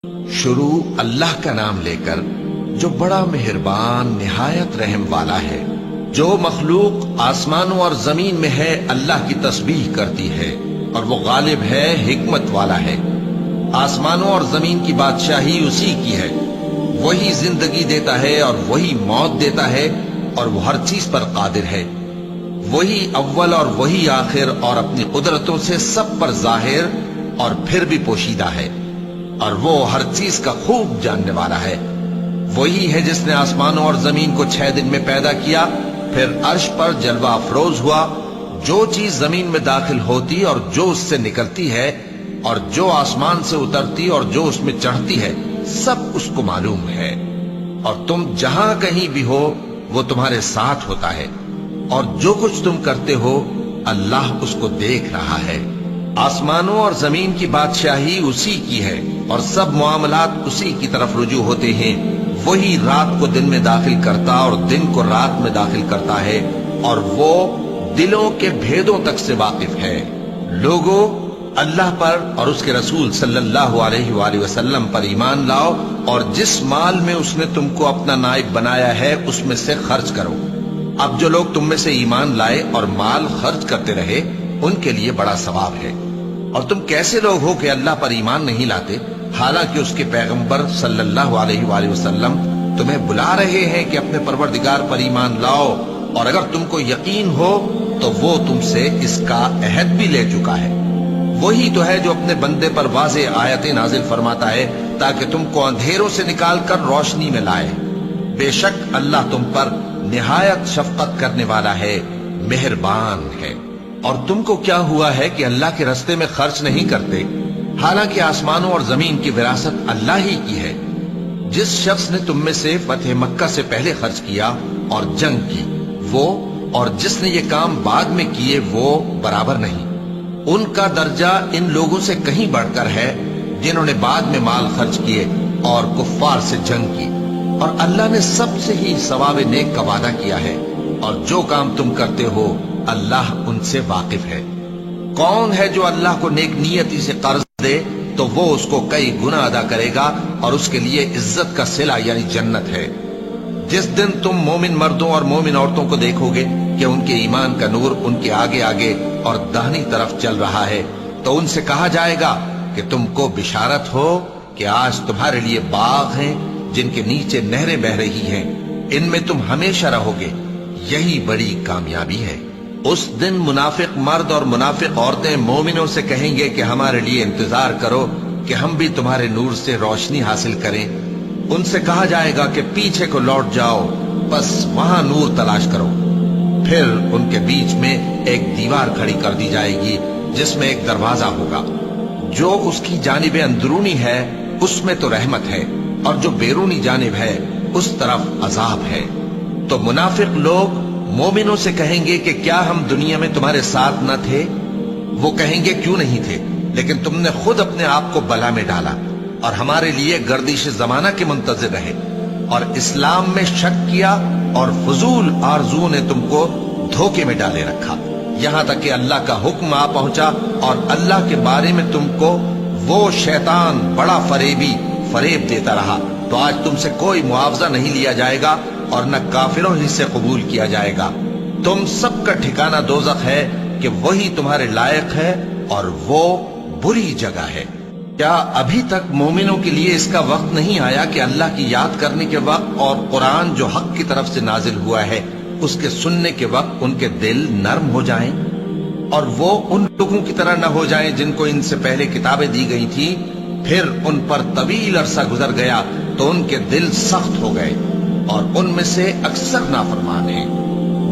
شروع اللہ کا نام لے کر جو بڑا مہربان نہایت رحم والا ہے۔ جو مخلوق آسمانوں اور زمین میں ہے اللہ کی تسبیح کرتی ہے اور وہ غالب ہے، حکمت والا ہے۔ آسمانوں اور زمین کی بادشاہی اسی کی ہے، وہی زندگی دیتا ہے اور وہی موت دیتا ہے، اور وہ ہر چیز پر قادر ہے۔ وہی اول اور وہی آخر، اور اپنی قدرتوں سے سب پر ظاہر اور پھر بھی پوشیدہ ہے، اور وہ ہر چیز کا خوب جاننے والا ہے۔ وہی ہے جس نے آسمانوں اور زمین کو 6 دن میں پیدا کیا، پھر عرش پر جلوہ افروز ہوا۔ جو چیز زمین میں داخل ہوتی اور جو اس سے نکلتی ہے، اور جو آسمان سے اترتی اور جو اس میں چڑھتی ہے، سب اس کو معلوم ہے۔ اور تم جہاں کہیں بھی ہو وہ تمہارے ساتھ ہوتا ہے، اور جو کچھ تم کرتے ہو اللہ اس کو دیکھ رہا ہے۔ آسمانوں اور زمین کی بادشاہی اسی کی ہے، اور سب معاملات اسی کی طرف رجوع ہوتے ہیں۔ وہی رات کو دن میں داخل کرتا اور دن کو رات میں داخل کرتا ہے، اور وہ دلوں کے بھیدوں تک سے واقف ہے۔ لوگوں، اللہ پر اور اس کے رسول صلی اللہ علیہ وآلہ وسلم پر ایمان لاؤ، اور جس مال میں اس نے تم کو اپنا نائب بنایا ہے اس میں سے خرچ کرو۔ اب جو لوگ تم میں سے ایمان لائے اور مال خرچ کرتے رہے ان کے لیے بڑا ثواب ہے۔ اور تم کیسے لوگ ہو کہ اللہ پر ایمان نہیں لاتے، حالانکہ اس کے پیغمبر صلی اللہ علیہ وآلہ وسلم تمہیں بلا رہے ہیں کہ اپنے پروردگار پر ایمان لاؤ، اور اگر تم کو یقین ہو تو وہ تم سے اس کا عہد بھی لے چکا ہے۔ وہی تو ہے جو اپنے بندے پر واضح آیتیں نازل فرماتا ہے تاکہ تم کو اندھیروں سے نکال کر روشنی میں لائے۔ بے شک اللہ تم پر نہایت شفقت کرنے والا ہے، مہربان ہے۔ اور تم کو کیا ہوا ہے کہ اللہ کے راستے میں خرچ نہیں کرتے، حالانکہ آسمانوں اور زمین کی وراثت اللہ ہی کی ہے۔ جس شخص نے تم میں سے فتح مکہ سے پہلے خرچ کیا اور جنگ کی، وہ اور جس نے یہ کام بعد میں کیے وہ برابر نہیں۔ ان کا درجہ ان لوگوں سے کہیں بڑھ کر ہے جنہوں نے بعد میں مال خرچ کیے اور کفار سے جنگ کی، اور اللہ نے سب سے ہی ثواب نیک کا وعدہ کیا ہے، اور جو کام تم کرتے ہو اللہ ان سے واقف ہے۔ کون ہے جو اللہ کو نیک نیتی سے قرض دے تو وہ اس کو کئی گنا ادا کرے گا، اور اس کے لیے عزت کا صلہ یعنی جنت ہے۔ جس دن تم مومن مردوں اور مومن عورتوں کو دیکھو گے کہ ان کے ایمان کا نور ان کے آگے آگے اور داہنی طرف چل رہا ہے، تو ان سے کہا جائے گا کہ تم کو بشارت ہو کہ آج تمہارے لیے باغ ہیں جن کے نیچے نہریں بہ رہی ہیں، ان میں تم ہمیشہ رہو گے، یہی بڑی کامیابی ہے۔ اس دن منافق مرد اور منافق عورتیں مومنوں سے کہیں گے کہ ہمارے لیے انتظار کرو کہ ہم بھی تمہارے نور سے روشنی حاصل کریں۔ ان سے کہا جائے گا کہ پیچھے کو لوٹ جاؤ، بس وہاں نور تلاش کرو۔ پھر ان کے بیچ میں ایک دیوار کھڑی کر دی جائے گی جس میں ایک دروازہ ہوگا، جو اس کی جانب اندرونی ہے اس میں تو رحمت ہے، اور جو بیرونی جانب ہے اس طرف عذاب ہے۔ تو منافق لوگ مومنوں سے کہیں گے کہ کیا ہم دنیا میں تمہارے ساتھ نہ تھے؟ وہ کہیں گے کیوں نہیں تھے، لیکن تم نے خود اپنے آپ کو بلا میں ڈالا اور ہمارے لیے گردش زمانہ کے منتظر رہے، اور اسلام میں شک کیا، اور فضول آرزو نے تم کو دھوکے میں ڈالے رکھا، یہاں تک کہ اللہ کا حکم آ پہنچا، اور اللہ کے بارے میں تم کو وہ شیطان بڑا فریب دیتا رہا۔ تو آج تم سے کوئی معاوضہ نہیں لیا جائے گا، اور نہ کافروں ہی سے قبول کیا جائے گا۔ تم سب کا ٹھکانہ دوزخ ہے کہ وہی تمہارے لائق ہے، اور وہ بری جگہ ہے۔ کیا ابھی تک مومنوں کے لیے اس کا وقت نہیں آیا کہ اللہ کی یاد کرنے کے وقت اور قرآن جو حق کی طرف سے نازل ہوا ہے اس کے سننے کے وقت ان کے دل نرم ہو جائیں، اور وہ ان لوگوں کی طرح نہ ہو جائیں جن کو ان سے پہلے کتابیں دی گئی تھیں، پھر ان پر طویل عرصہ گزر گیا تو ان کے دل سخت ہو گئے، اور ان میں سے اکثر نافرمان ہیں۔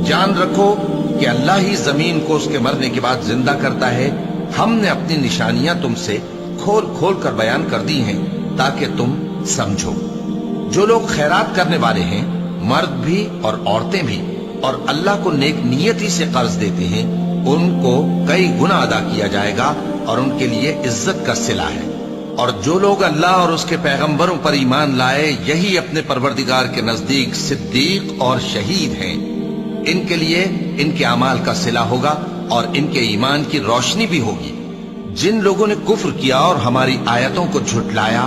جان رکھو کہ اللہ ہی زمین کو اس کے مرنے کے بعد زندہ کرتا ہے۔ ہم نے اپنی نشانیاں تم سے کھول کھول کر بیان کر دی ہیں تاکہ تم سمجھو۔ جو لوگ خیرات کرنے والے ہیں، مرد بھی اور عورتیں بھی، اور اللہ کو نیک نیتی سے قرض دیتے ہیں، ان کو کئی گنا ادا کیا جائے گا، اور ان کے لیے عزت کا صلہ ہے۔ اور جو لوگ اللہ اور اس کے پیغمبروں پر ایمان لائے، یہی اپنے پروردگار کے نزدیک صدیق اور شہید ہیں۔ ان کے لیے ان کے اعمال کا صلہ ہوگا، اور ان کے ایمان کی روشنی بھی ہوگی۔ جن لوگوں نے کفر کیا اور ہماری آیتوں کو جھٹلایا،